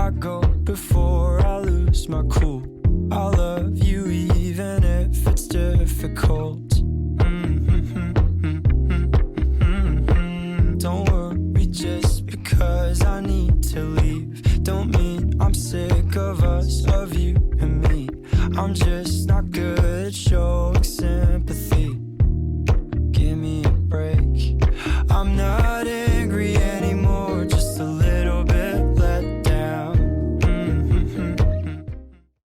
I go before I lose my cool. I love you even if it's difficult. Don't worry just because I need to leave. Don't mean I'm sick of us, of you and me. I'm just not good at showing sympathy. Give me a break.